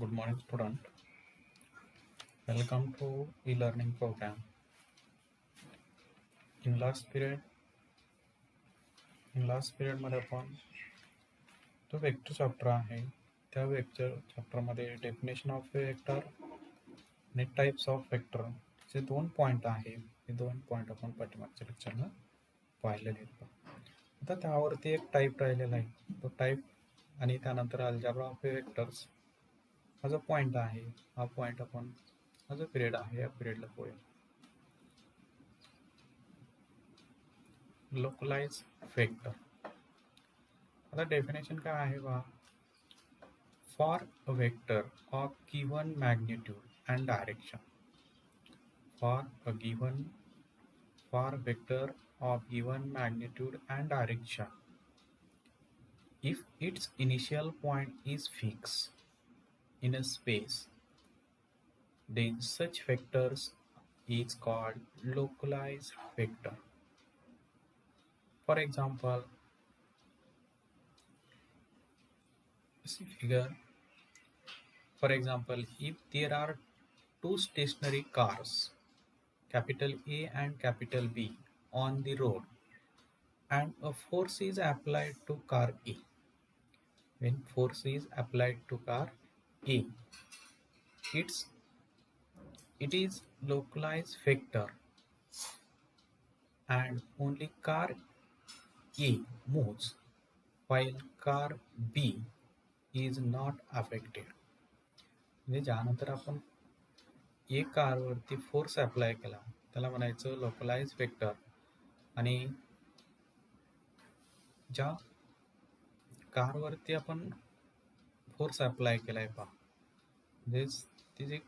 Good morning, student. Welcome to e-learning program. In last period, मध्ये आपण तो vector chapter आहे. त्या वेक्टर चॅप्टरमध्ये डेफिनेशन ऑफ वेक्टर आणि types of vector J 2 point आहे. हे 2 पॉईंट आपण पाठीमागच्या लेक्चरला पाहिलेले आहेत. आता त्यावरती एक टाईप राहिलेला आहे. तो टाईप आणि त्यानंतर अल्जेब्रा ऑफ वेक्टर्स हा जो पॉईंट आहे. हा पॉईंट आपण हा जो पिरियड आहे या पिरियडला पोळूया. Localize vector. आता डेफिनेशन काय आहे बा? For a vector of given magnitude and direction. For vector of given magnitude and direction, if its initial point is fixed in a space, then such vectors is called localized vector. For example, see figure. For example, if there are two stationary cars, capital A and capital B, on the road, and a force is applied to car A. When force is applied to car A, it's it is localized vector, and only car A moves while car B is not affected. म्हणजे ज्यानंतर आपण एक कारवरती force apply केला त्याला म्हणायचं localize vector. आणि ज्या कारवरती आपण फोर्स अप्लाय केलाय पहा, म्हणजे ती जी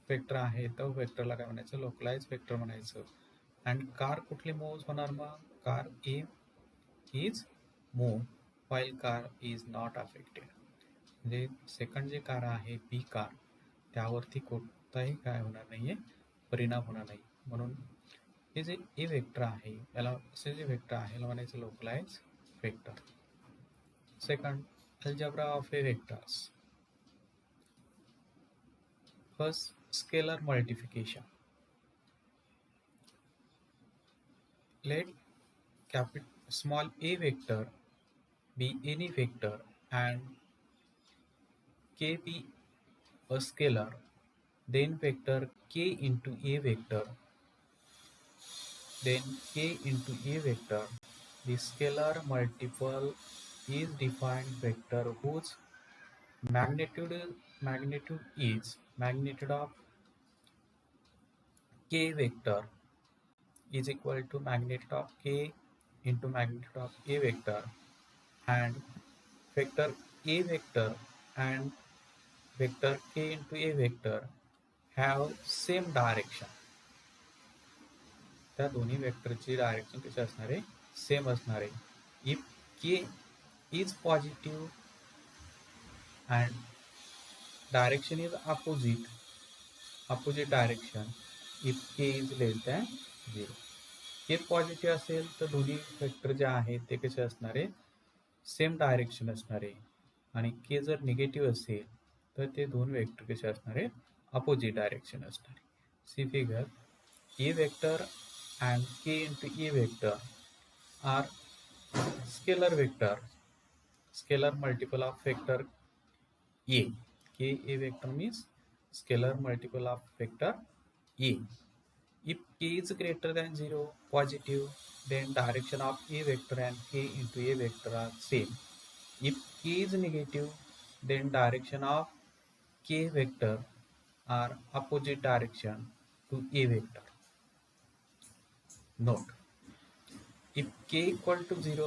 वेक्टर आहे तो वेक्टरला काय म्हणायचं? लोकलाइज वेक्टर म्हणायचं. अँड कार कुठली मूव्ह होणार? मग car A is move while car is not affected. म्हणजे सेकंड जे कार आहे बी कार, त्यावरती कोणताही काय होणार नाहीये, परिणाम होणार नाही. म्हणून हे जे ए वेक्टर आहे याला असे जे वेक्टर आहे याला म्हणायचं localize vector. Second, algebra of A vectors. First, scalar multiplication. Let small a vector be any vector and k be a scalar, then vector k into a vector, then k into a vector. The scalar multiple is defined vector whose magnitude is magnitude of k vector is equal to magnitude of k into magnitude of a vector, and vector a vector and vector k into a vector have same direction. त्या दोन्ही वेक्टरची direction कशी असणार आहे? Same असणार आहे. If k is positive and direction is opposite direction, if k is less than 0. k positive असेल तर दोन्ही वेक्टर जे आहेत ते कसे असणार आहे? सेम डायरेक्शन असणार आहे. आणि के जर निगेटिव्ह असेल तर ते दोन वेक्टर कसे असणार आहे? अपोजिट डायरेक्शन असणार आहे. C figure, A vector and k into a vector are scalar vector, scalar multiple of vector a. K a vector means scalar multiple of vector a. If k is greater than 0, positive, then direction of a vector and k into a vector are same. If k is negative, then direction of k vector are opposite direction to a vector. Note, if k equal to 0,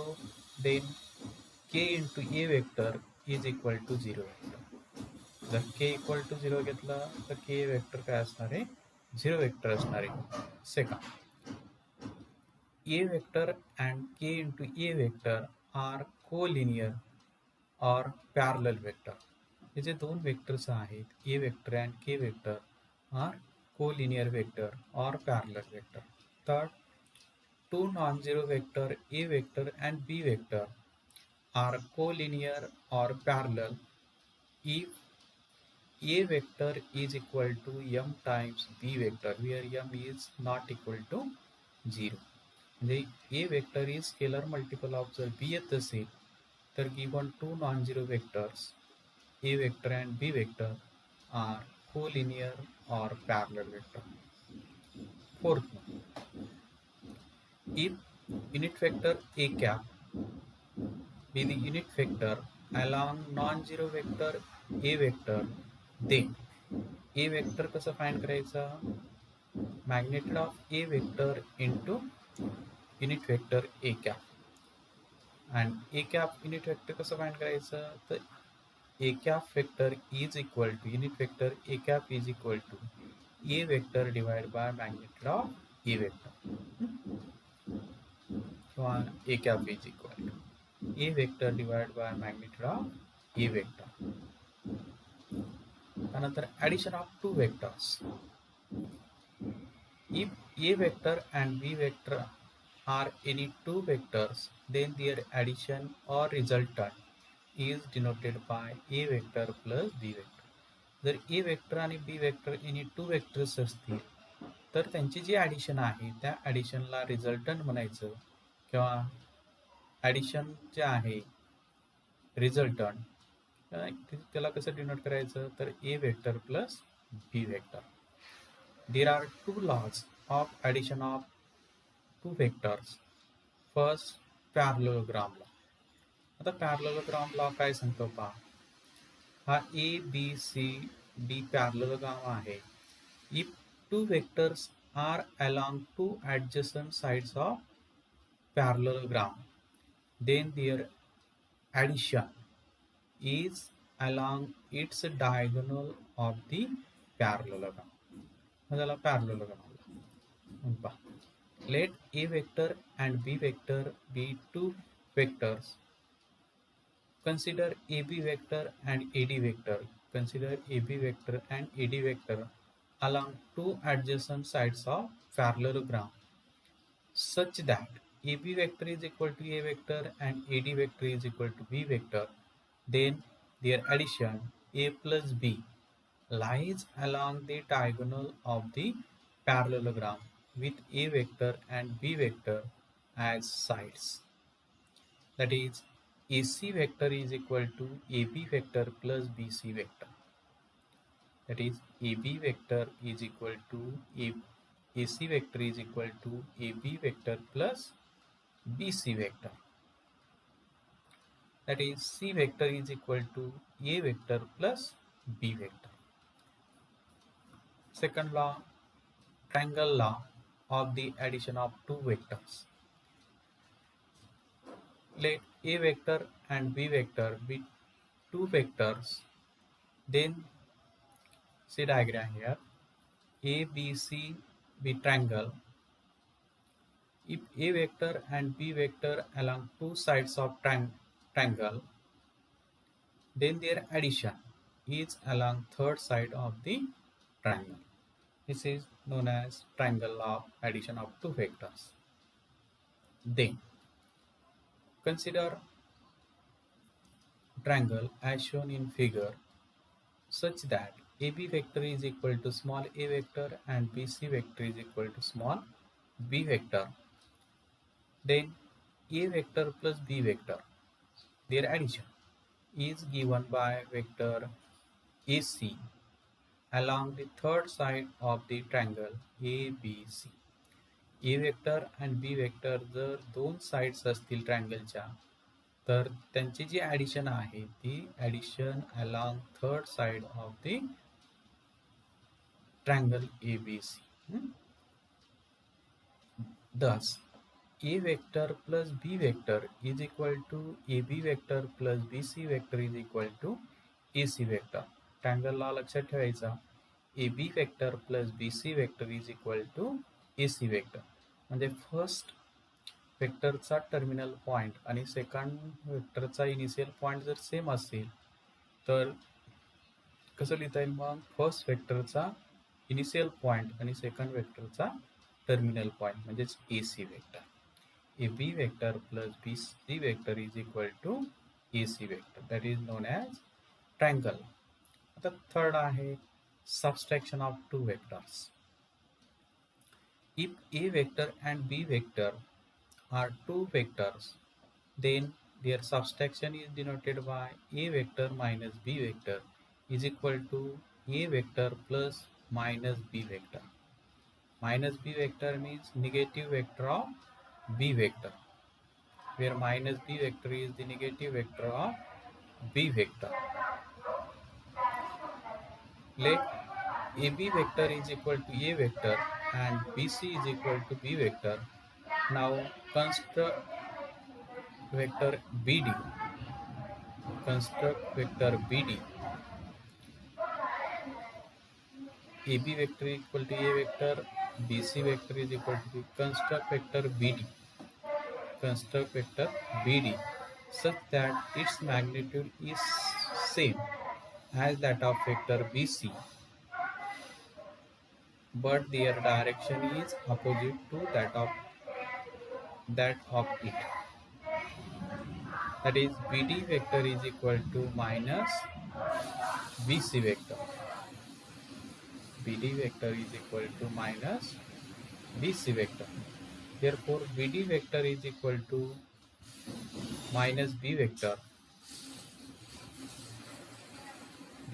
then k into a vector is equal to 0 vector. जर k equal to 0 घेतला तर k vector काय असणार आहे? 0 vector असणार आहे. Second, a vector and k into a vector are collinear or parallel vector. हे जे दोन vectors आहेत a vector and k vector are collinear vector or parallel vector. Third, two non-zero vector a vector and b vector are collinear or parallel if A vector is equal to m times b vector where m is not equal to 0. म्हणजे A vector is scalar multiple of जर B येत असेल तर given two non-zero vectors A vector and B vector are collinear or parallel vector. Fourth one, if unit vector A cap be the unit vector along non-zero vector A vector, then A vector कसं find करायचं? Magnitude of A vector into unit vector A cap. And A cap unit vector कसं find करायचं? तर A cap vector is equal to unit vector A cap is equal to A vector divided by magnitude of A vector. So A cap is equal to A vector divided by magnitude of A vector. Another addition of two vectors. If A vector and B vector are any two vectors, then their addition or resultant is denoted by A vector plus B vector. जर A vector आणि B vector any two vectors असतील तर त्यांची जी addition आहे त्या ॲडिशनला resultant म्हणायचं किंवा addition जे आहे रिझल्टंट त्याला कसं डिनोट करायचं तर A vector plus B vector. There are two laws of addition of two vectors. First, parallelogram law. आता parallelogram law काय सांगतो पहा. हा A, B, C, D parallelogram आहे. If two vectors are along two adjacent sides of parallelogram, then their addition is along its diagonal of the parallelogram. झाला parallelogram. Let A vector and B vector be two vectors. Consider AB vector and AD vector. Consider AB vector and AD vector along two adjacent sides of parallelogram such that AB vector is equal to A vector and AD vector is equal to B vector. Then their addition A plus B lies along the diagonal of the parallelogram with A vector and B vector as sides. That is, AC vector is equal to AB vector plus BC vector. That is, AB vector is equal to AC vector is equal to AB vector plus BC vector. That is, C vector is equal to A vector plus B vector. Second law, triangle law of the addition of two vectors. Let A vector and B vector be two vectors. Then see diagram here. A, B, C be triangle. If A vector and B vector along two sides of triangle, then their addition is along third side of the triangle. This is known as triangle law of addition of two vectors. Then consider triangle as shown in figure such that AB vector is equal to small a vector and BC vector is equal to small b vector. Then A vector plus B vector, their addition is given by vector AC along the third side of the triangle ABC. A vector and B vector जर दोन sides असतील ट्रायंगलच्या तर त्यांची जी addition आहे ती addition along third side of the triangle ABC. Thus, A vector plus B vector is equal to AB vector plus BC vector is equal to AC vector. Triangle law लक्षात ठेवायचा. AB vector plus BC vector is equal to AC vector. म्हणजे first वेक्टरचा terminal point आणि second वेक्टरचा initial point जर same असेल तर कसं लिहिता येईल मग फर्स्ट वेक्टरचा इनिशियल पॉइंट आणि सेकंड वेक्टरचा टर्मिनल पॉइंट म्हणजेच AC vector. A B vector plus BC vector is equal to AC vector. That is known as triangle. आता थर्ड आहे subtraction of two vectors. If A vector and B vector are two vectors, then their subtraction is denoted by A vector minus B vector is equal to A vector plus minus B vector. Minus B vector means negative vector of B vector, where minus B vector is the negative vector of B vector. Let AB vector is equal to A vector and BC is equal to B vector. Now construct vector BD. Construct vector BD. AB vector is equal to A vector, BC vector is equal to B. Construct vector BD. Construct vector BD such that its magnitude is same as that of vector BC, but their direction is opposite to that of it. That is, BD vector is equal to minus BC vector. BD vector is equal to minus BC vector. Therefore, BD vector is equal to minus B vector.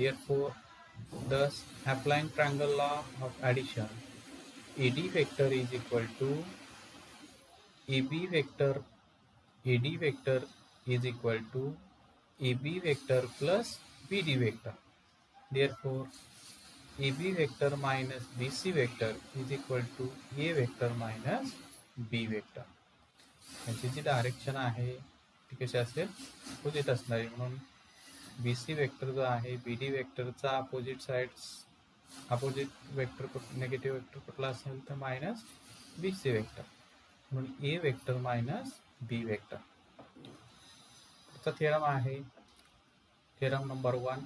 Therefore, thus applying triangle law of addition, AD vector is equal to AB vector. AD vector is equal to AB vector plus BD vector. Therefore, AB vector minus BC vector is equal to A vector minus B vector. याची जी direction आहे ती कशी असेल, opposite असणार आहे. म्हणून BC vector जो आहे BD वेक्टरचा opposite sides opposite vector negative vector कुठला असेल तर मायनस BC वेक्टर, म्हणून A vector minus B vector. पुढचा थेरम आहे theorem number 1.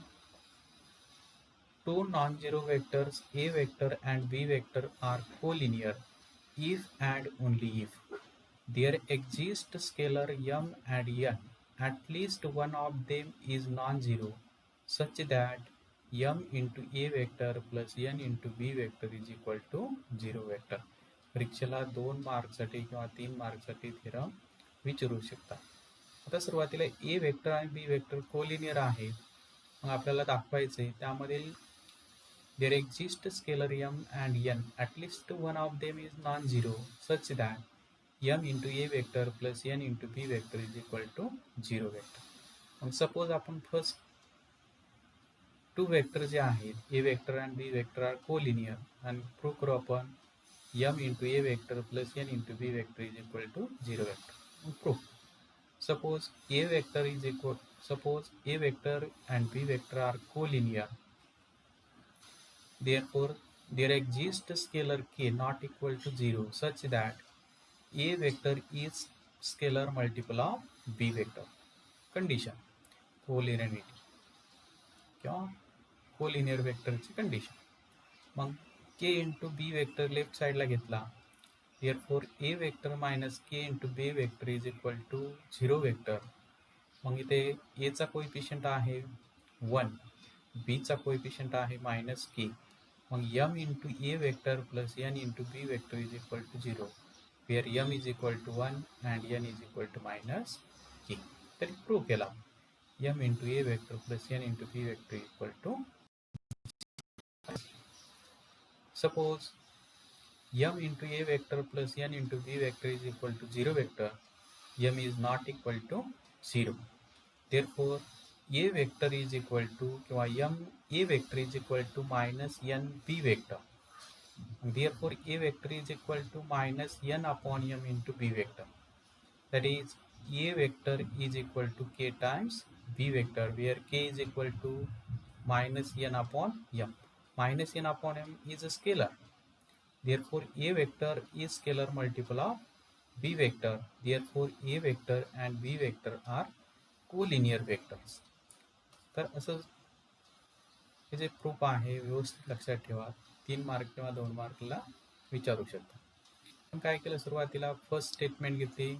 Two non-zero vectors A vector and B vector are collinear if and only if there exists scalar m and n. At least one of them is non-zero such that m into A vector plus n into B vector is equal to 0 vector. परीक्षेला 2 मार्कसाठी किंवा 3 मार्कसाठी theorem विचारू शकता. आता सुरुवातीला A vector आणि B vector collinear आहे. मग आपल्याला दाखवायचे त्यामधील there exists scalar m and n. At least one of them is non-zero such that m into A vector plus n into B vector is equal to 0 vector. Mug suppose आपण first to vector जे आहेत A vector आणि B vector are collinear आणि prove करू आपण m into A vector plus n into B vector is equal to 0 vector. Proof. Suppose A vector and B vector are collinear. Therefore, there exists scalar k not equal to 0 such that A vector is scalar multiple of B vector. Condition collinearity किंवा collinear वेक्टरची condition. मग k into B vector left साईडला घेतला. therefore A vector minus k into B vector is equal to 0 vector. मग इथे A चा coefficient आहे 1, B चा कोइफिशियंट आहे मायनस k. मग m into A vector plus n into B vector is equal to 0, where m is equal to 1 and n is equal to minus k. तरी prove केला m into A vector plus n into B vector equal to. Suppose m into A vector plus n into B vector is equal to 0 vector, m is not equal to 0. Therefore, A vector is equal to m A vector is equal to minus n B vector. Therefore, A vector is equal to minus n upon m into B vector. That is, A vector is equal to k times B vector, where k is equal to minus n upon m. Minus n upon m is a scalar. Therefore, A vector is scalar multiple of B vector. Therefore, A vector and B vector are collinear vectors. तर असं हे जे proof आहे व्यवस्थित लक्षात ठेवा. 3 mark किंवा 2 मार्कला विचारू शकता. पण काय केलं, सुरुवातीला फर्स्ट स्टेटमेंट घेतली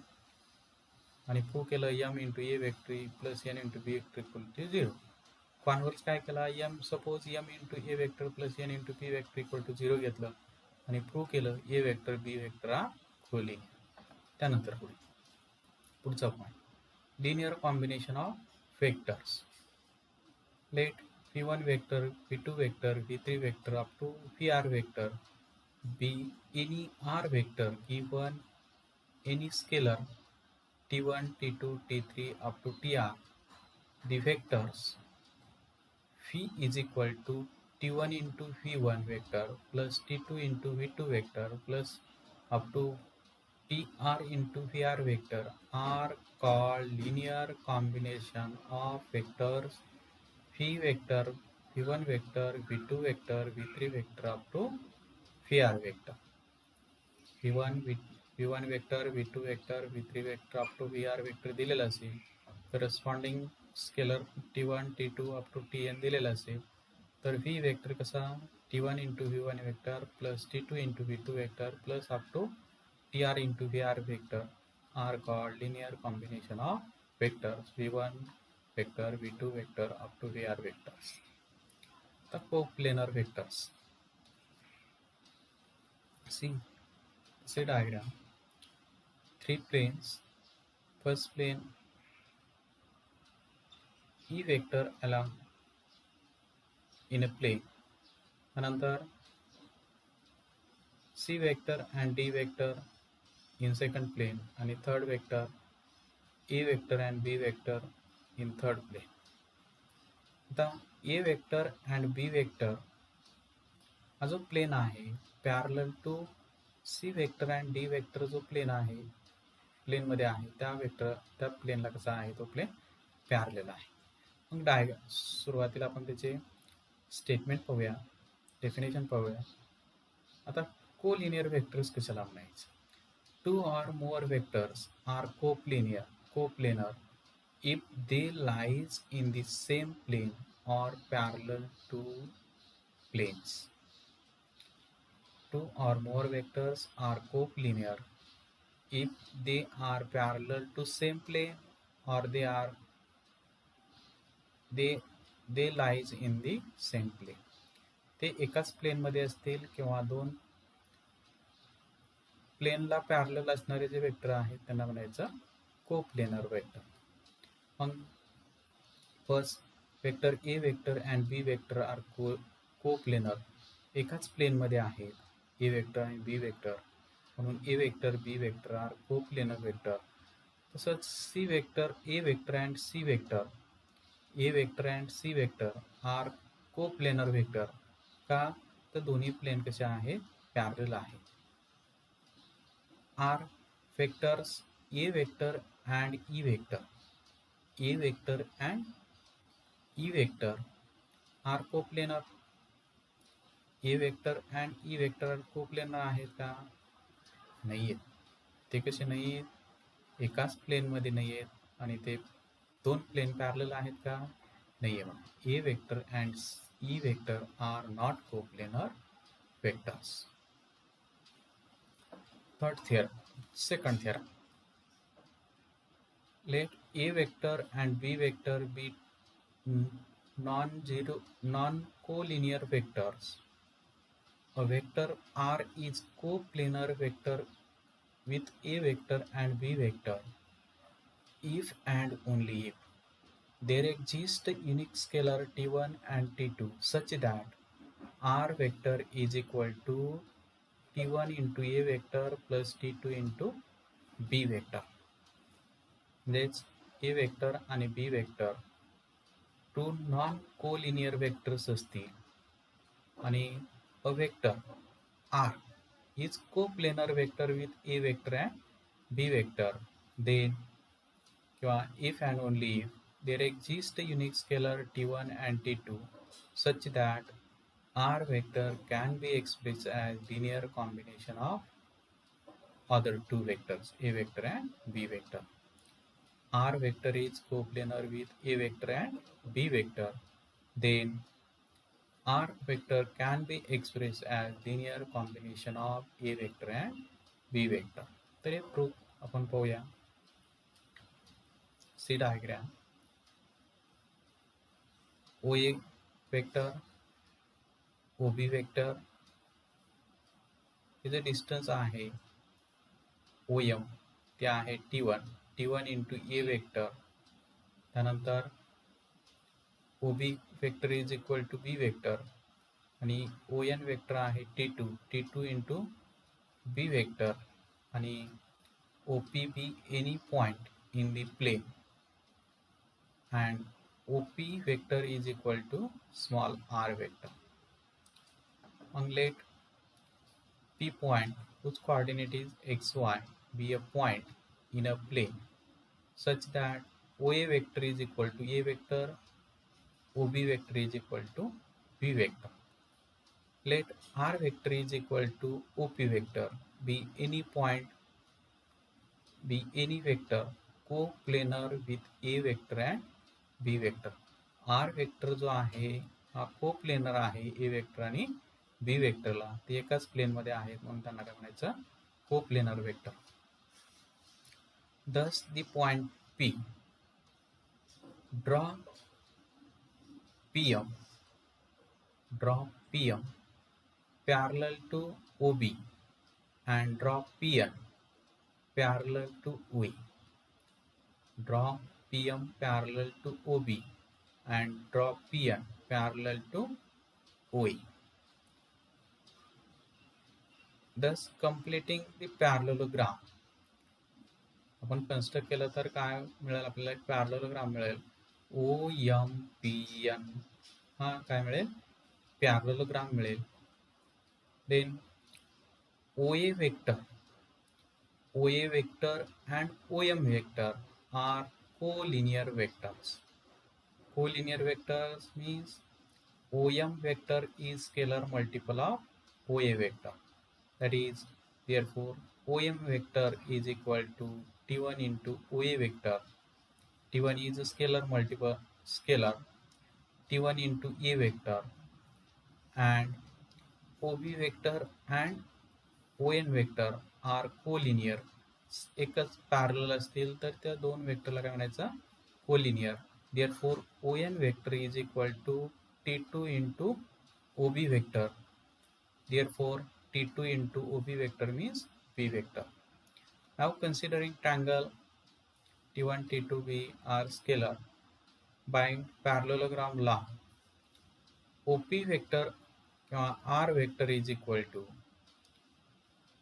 आणि प्रूव्ह केलं m into A vector plus n into B vector equal to 0. Converse काय केला, M suppose M into A vector plus N into P vector equal to 0 घेतलं आणि प्रूव्ह केलं ए वेक्टर बी वेक्टर हा collinear. त्यानंतर पुढचा point, linear combination of vectors. Let v1 vector, v2 vector, v3 vector up to vr vector be any r vector given any scalar t1, t2, t3 up to tr. The vectors v is equal to t1 into v1 vector plus t2 into v2 vector plus up to tr into vr vector are called linear combination of vectors v vector, v1 vector, v2 vector, v3 vector up to vr vector. v1 v1 vector, v2 vector, v3 vector up to vr vector दिलेला असेल, corresponding scalar t1 t2 up to tn दिलेला असेल, तर v vector कसा t1 into v1 vector plus t2 into v2 vector plus up to tr into vr vector are called linear combination of vectors v1 vector, v2 vector up to vr vectors. The coplanar vectors. See diagram. 3 planes. First plane E vector along in a plane. Another C vector and D vector in second plane. And third vector A vector and B vector in third plane. The A vector and B vector हा जो plane आहे parallel to C vector and D vector जो plane आहे plane मध्ये आहे त्या प्लेनला कसा आहे तो प्लेन पॅरलल आहे. मग सुरुवातीला आपण त्याचे स्टेटमेंट पाहूया, डेफिनेशन पाहूया. आता कोलिनियर वेक्टर्स कशाला म्हणायचं. 2 or more vectors are coplanar if they lies in the same plane or parallel to planes. 2 or more vectors are coplanar if they are parallel to same plane or they lies in the same plane. ते एकाच plane मध्ये असतील किंवा दोन प्लेनला parallel असणारे जे vector आहेत त्यांना म्हणायचं कोप्लेनर वेक्टर. मग first vector A vector and B vector are coplanar, एकाच प्लेन मध्ये आहेत ए वेक्टर आणि बी वेक्टर, म्हणून A vector B vector are coplanar vector. तसंच C vector A vector and C vector, A vector and C vector are coplanar vector. का तर दोन्ही plane कशा आहेत पॅरलल आहेत. Are vectors A vector and E vector, A vector and E vector are coplanar. A vector and E vector coplanar आहेत का, नाही आहेत. ते कसे नाही आहेत, एकाच प्लेन मध्ये नाही आहेत आणि ते दोन प्लेन पॅरलल आहेत का, नाही आहे. मग A vector and E vector are not coplanar vectors. Third theorem, second theorem. Let A vector and B vector be non-collinear vectors. A vector R is coplanar vector with A vector and B vector if and only if there exists unique scalar t1 and t2 such that R vector is equal to t1 into A vector plus t2 into B vector. म्हणजेच A vector आणि B vector two non collinear vectors असतील आणि a vector r is coplanar vector with A vector and B vector, then किंवा if and only if there exist unique scalar t1 and t2 such that R vector can be expressed as linear combination of other two vectors, A vector and B vector. R vector is coplanar with A vector and B vector, then R vector can be expressed as linear combination of A vector and B vector. तर हे proof आपण पाहूया. C diagram. O A vector, O B vector, hey J distance आहे O M ते आहे T1, T1 into A vector, त्यानंतर O B vector is equal to B vector आणि O N vector आहे T2, T2 into B vector आणि O P be any point in the plane and OP vector is equal to small r vector. And let P point whose coordinate is xy be a point in a plane such that OA vector is equal to A vector, OB vector is equal to B vector. Let R vector is equal to OP vector be any point, be any vector co-planar with A vector and B vector. R vector जो आहे हा को planar आहे ए vector आणि B वेक्टरला, ते एकाच प्लेनमध्ये आहेत म्हणून त्यांना काय म्हणायचं, को planar vector. Thus the point P, draw PM parallel to OB and draw PN parallel to OE. Draw PM parallel to OB and draw PN parallel to OE. Thus completing the parallelogram. आपण construct केलं तर काय मिळेल आपल्याला, एक parallelogram मिळेल. O M P N हा काय मिळेल, पॅरलोग्राम मिळेल. Then O A vector and OM vector are collinear vectors. Collinear vectors means OM vector is scalar multiple of OA vector. That is, therefore, OM vector is equal to T1 into OA vector. T1 is a scalar multiple scalar T1 into A vector, and OB vector and ON vector are collinear. एकच parallel असतील तर त्या दोन वेक्टरला काय म्हणायचं, collinear. Therefore, ON vector is equal to T2 into OB vector. Therefore, T2 into OB vector means B vector. Now considering triangle T1, T2, B are scalar, by parallelogram law, OP vector R vector is equal to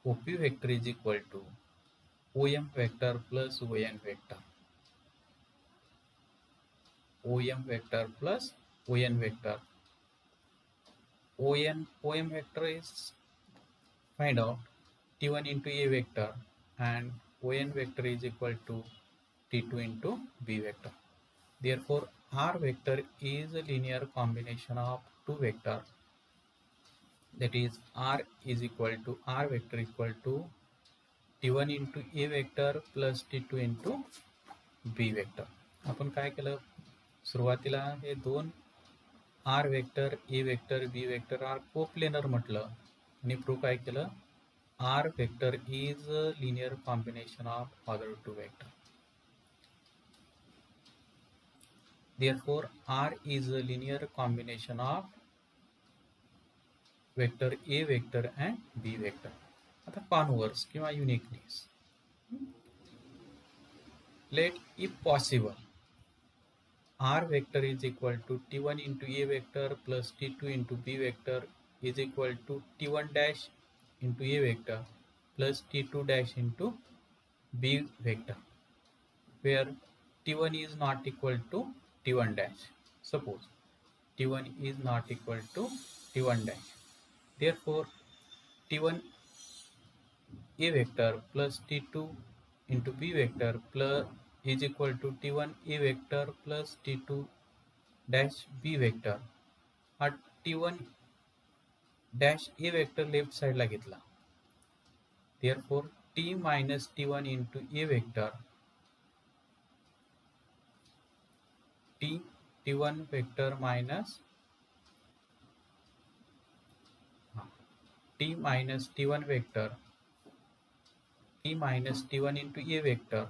OP vector is equal to OM vector plus ON vector. OM vector plus ON vector. OM vector is find out T1 into A vector and ON vector is equal to T2 into B vector. Therefore, R vector is a linear combination of two vector. That is, R is equal to R vector equal to T1 into A vector plus T2 into B vector. आपण काय केलं, सुरुवातीला हे दोन R vector, A vector, B vector are coplanar म्हटलं आणि prove काय केलं, R vector is a linear combination of other two vector. Therefore, R is a linear combination of vector A vector and B vector. आता converse किंवा uniqueness. Let if possible R vector is equal to T1 into A vector plus T2 into B vector is equal to T1 dash into A vector plus T2 dash into B vector, where T1 is not equal to T1 dash. Suppose T1 is not equal to T1 dash. Therefore, T1 A vector plus T2 into B vector plus is equal to T1 A vector plus T2 dash B vector. हा T1 dash A vector left side ला घेतला. Therefore, T minus T1 into A vector, T1 vector minus T minus T1 vector, T minus T1 into A vector,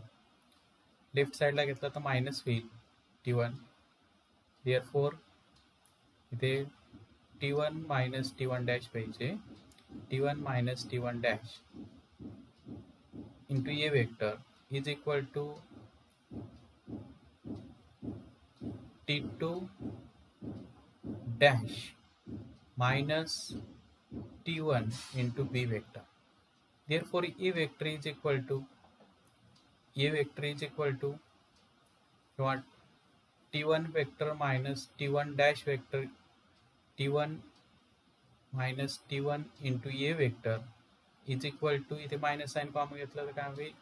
left साइडला घेतला तर minus होईल T1. Therefore, इथे T1 minus T1 dash पाहिजे. T1 minus T1 dash into A vector is equal to T2 dash minus T1 into B vector. Therefore, A vector is equal to what? T1 vector minus T1 dash vector, T1 minus T1 into A vector is equal to, इथे minus sign common घेतलं तर काय होईल?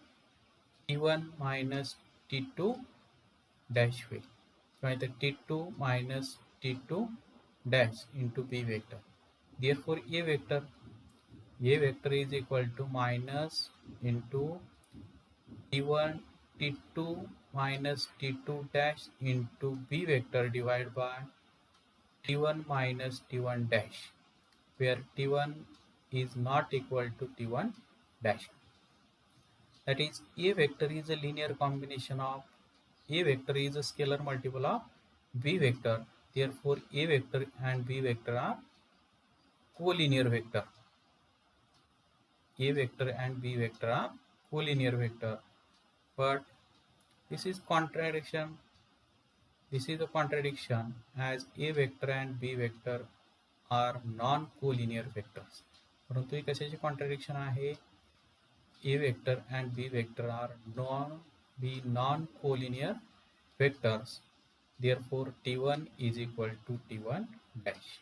T1 minus T2 dash होईल किंवा इथे T2 minus T2 dash into B vector. Therefore, A vector is equal to minus into T2 minus T2 dash into B vector divided by T1 minus T1 dash, where T1 is not equal to T1 dash. That is, A vector is a linear combination of, A vector is a scalar multiple of B vector. Therefore, A vector and B vector are collinear vector. A vector and B vector are collinear vector. But this is contradiction. This is a contradiction, as A vector and B vector are non-collinear vectors. परंतु ही कशाची contradiction आहे? A vector and B vector are non-collinear vectors. Therefore, T1 is equal to T1 dash.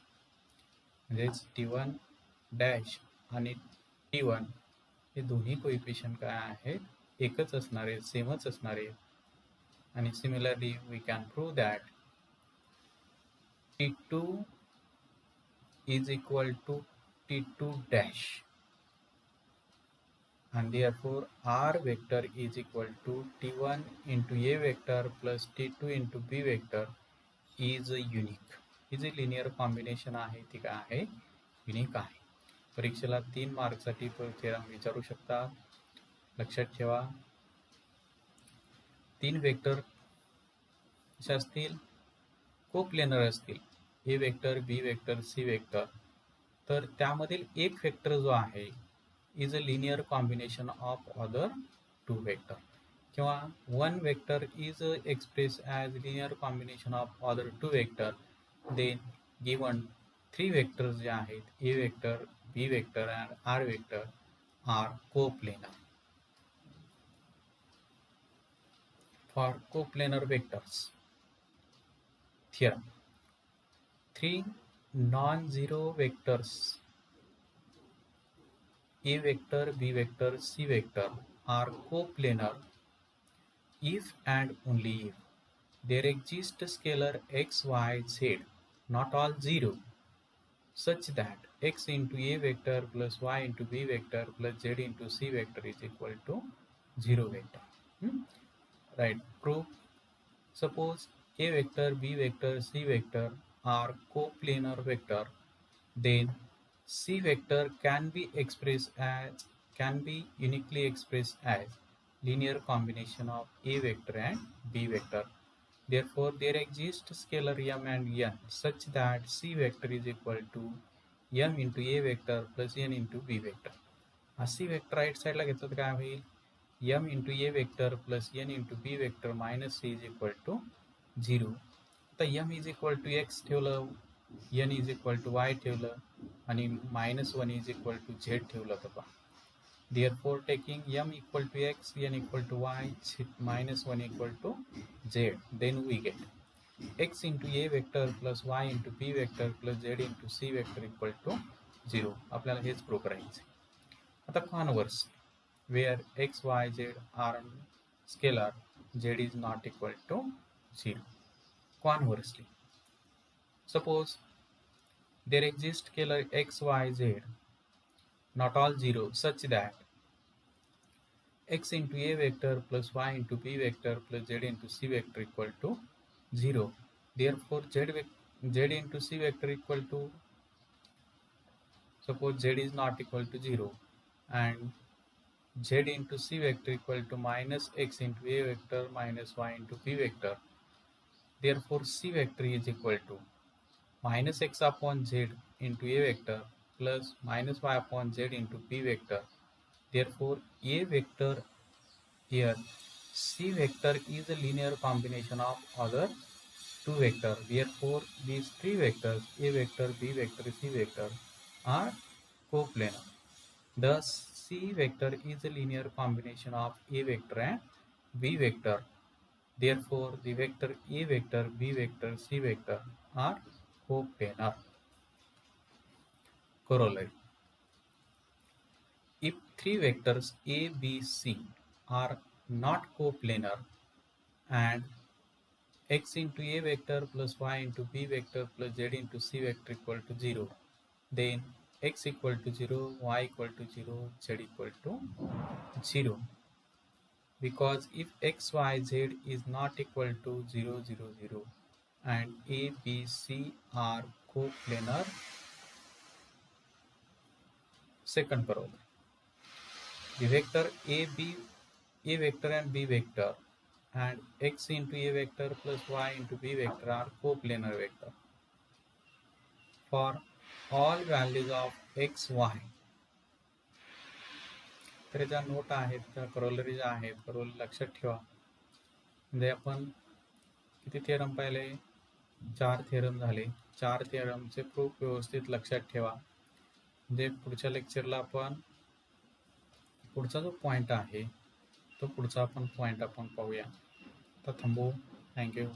म्हणजेच T1 dash आणि T1 हे दोन्ही coefficient काय आहेत? एकच असणार आहेत, सेमच असणार आहेत. आणि similarly we can prove that T2 is equal to T2 dash, and therefore R vector is equal to T1 into A vector plus T2 into B vector is unique. ही जी लिनियर कॉम्बिनेशन आहे ती काय आहे? Unique आहे. परीक्षेला 3 मार्कसाठी theorem विचारू शकतात. लक्षात ठेवा, 3 वेक्टर कसे असतील? कोप्लेनर असतील. A vector, B vector, C vector. तर त्यामधील एक वेक्टर जो आहे is a linear combination of other 2 vector, किंवा 1 vector is express as linear combination of other 2 vector. Then given 3 vectors जे आहेत, A vector, B vector and R vector are coplanar. For coplanar vectors theorem, 3 non-zero vectors A vector, B vector, C vector are coplanar if and only if there exist scalar x, y, z, not all 0, such that x into A vector plus y into B vector plus z into C vector is equal to 0 vector. Right, proof. Suppose A vector, B vector, C vector are coplanar vector, then C vector can be uniquely expressed as linear combination of A vector and B vector. Therefore, there exists scalar m and n such that C vector is equal to m into A vector plus n into B vector. C vector right side ला घेतलं तर काय होईल? m into A vector plus n into B vector minus c is equal to 0. आता m is equal to x ठेवलं, n is equal to y ठेवलं आणि -1 is equal to z ठेवलं तर पहा. Therefore, taking m equal to x, n equal to y, -1 equal to z, then we get x into A vector plus y into B vector plus z into C vector equal to 0. आपल्याला हेच prove करायचं. आता converse, where x, y, z are scalar, z is not equal to 0. Conversely, suppose there exist scalar x, y, z, not all 0, such that x into A vector plus y into B vector plus z into C vector equal to 0. Therefore, z into C vector equal to, suppose z is not equal to 0, and z into C vector equal to minus x into A vector minus y into B vector. Therefore, C vector is equal to minus x upon z into a vector plus minus y upon z into b vector. Therefore, a vector here c vector is a linear combination of other two vectors. Therefore, these three vectors a vector, b vector, c vector are coplanar. Thus, c vector is a linear combination of a vector and b vector. Therefore, the vector a vector, b vector, c vector are coplanar. Corollary. If three vectors a, b, c are not coplanar and x into a vector plus y into b vector plus z into c vector equal to 0, then x equal to 0, y equal to 0, z equal to 0. Because if x, y, z is not equal to 0, 0, 0 and a, b, c are coplanar. Second corollary. The vector a vector and b vector and x into a vector plus y into b vector are coplanar vector for all values of x, y. तर ज्या note आहेत त्या corollary ज्या आहेत corollary लक्षात ठेवा. म्हणजे आपण किती थेरम पाहिले? 4 थेरम झाले. 4 थेरमचे प्रूफ व्यवस्थित लक्षात ठेवा. म्हणजे पुढच्या लेक्चरला आपण पुढचा जो पॉईंट आहे तो पुढचा आपण पॉईंट आपण पाहूया. तर थांबू. थँक्यू.